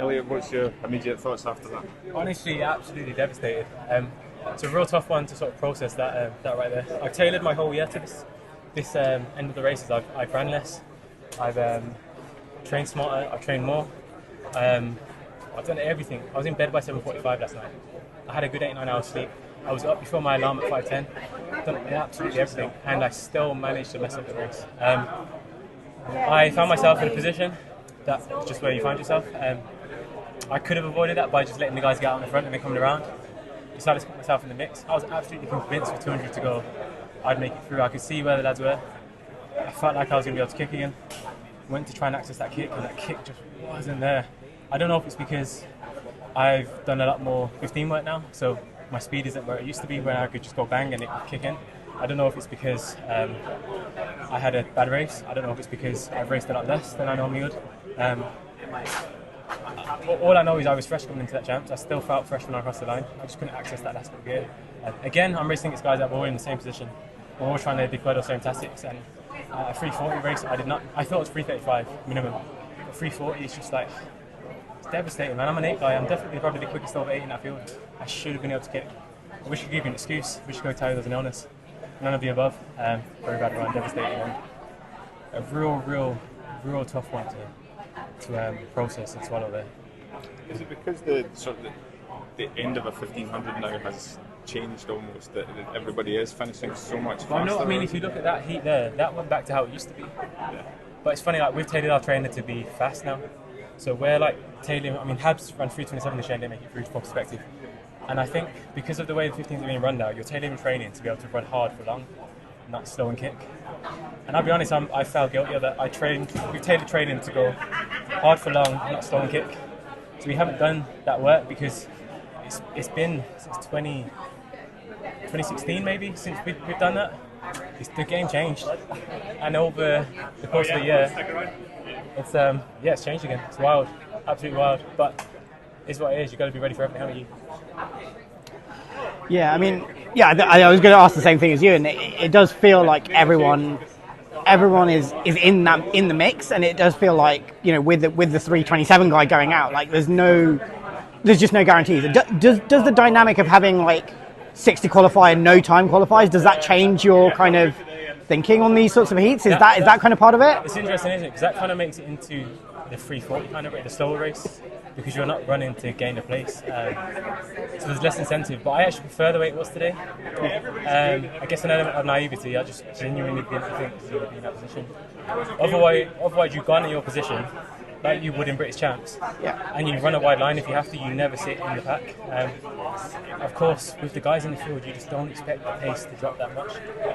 Elliot, what's your immediate thoughts after that? Honestly, absolutely devastated. It's a real tough one to sort of process that right there. I've tailored my whole year to this end of the races. I've ran less, I've trained smarter, I've trained more. I've done everything. I was in bed by 7:45 last night. I had a good 8-9 hours sleep. I was up before my alarm at 5:10. Done absolutely everything, and I still managed to mess up the race. I found myself in a position that's just where you find yourself. I could have avoided that by just letting the guys get out in the front and then coming around. Decided to put myself in the mix. I was absolutely convinced with 200 to go I'd make it through. I could see where the lads were. I felt like I was going to be able to kick again. Went to try and access that kick, and that kick just wasn't there. I don't know if it's because I've done a lot more 15 work now, so my speed isn't where it used to be when I could just go bang and it would kick in. I don't know if it's because I had a bad race. I don't know if it's because I've raced a lot less than I normally would. All I know is I was fresh coming into that champs. I still felt fresh when I crossed the line. I just couldn't access that last bit of gear. Again, I'm racing against guys that were all in the same position. We're all trying to deploy those same tactics. And a 340 race, I thought it was 335 minimum. But 340 is just like, it's devastating, man. I'm an 8 guy. I'm definitely probably the quickest over 8 in that field. I should have been able to kick. I wish I could give you an excuse. I wish I could tell you there's an illness. None of the above. Very bad run, devastating. And a real tough one to process and swallow there. Is it because the end of a 1500 now has changed almost, that everybody is finishing so much faster? Well, no, I mean, if you look at that heat there, that went back to how it used to be. Yeah. But it's funny, like, we've tailored our trainer to be fast now. So we're like tailoring, I mean, Habs ran 3:27 this year and didn't make it through for perspective. And I think because of the way the 15s are being run now, you're tailoring training to be able to run hard for long, not slow and kick. And I'll be honest, I felt guilty of that. We've tailored training to go hard for long, not slow and kick. So we haven't done that work because it's been since 2016 maybe since we've done that. The game changed, and over the course of the year, it's changed again. It's wild, absolutely wild. But it's what it is. You've got to be ready for everything, haven't you? Yeah, I mean, I was going to ask the same thing as you, and it does feel like everyone is in the mix, and it does feel like, you know, with the 327 guy going out, like there's just no guarantees. Does the dynamic of having like 60 qualify and no time qualifiers, does that change your kind of thinking on these sorts of heats? Is that kind of part of it? It's interesting, isn't it? Because that kind of makes it into the 340 kind of rate, the slower race, because you're not running to gain a place. So there's less incentive. But I actually prefer the way it was today. I guess an element of naivety. I just genuinely didn't think you would be in that position. Otherwise you've gone in your position like you would in British champs. Yeah. And you run a wide line. If you have to, you never sit in the pack. Of course, with the guys in the field, you just don't expect the pace to drop that much.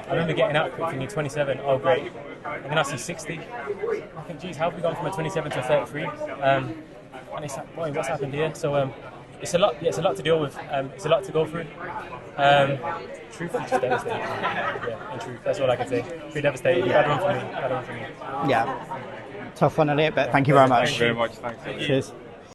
I remember getting out quick thinking 27, oh great. And then I see 60. I think, geez, how have we gone from a 27 to a 33? And it's like, boy, what's happened here? So it's a lot. Yeah, it's a lot to deal with. It's a lot to go through. Truthfully, just devastating. Yeah, in truth, that's all I can say. Pretty devastating. Bad run for me. Yeah. Tough one, Elliot, but thank you very much. Thank you very much. Thanks. Cheers.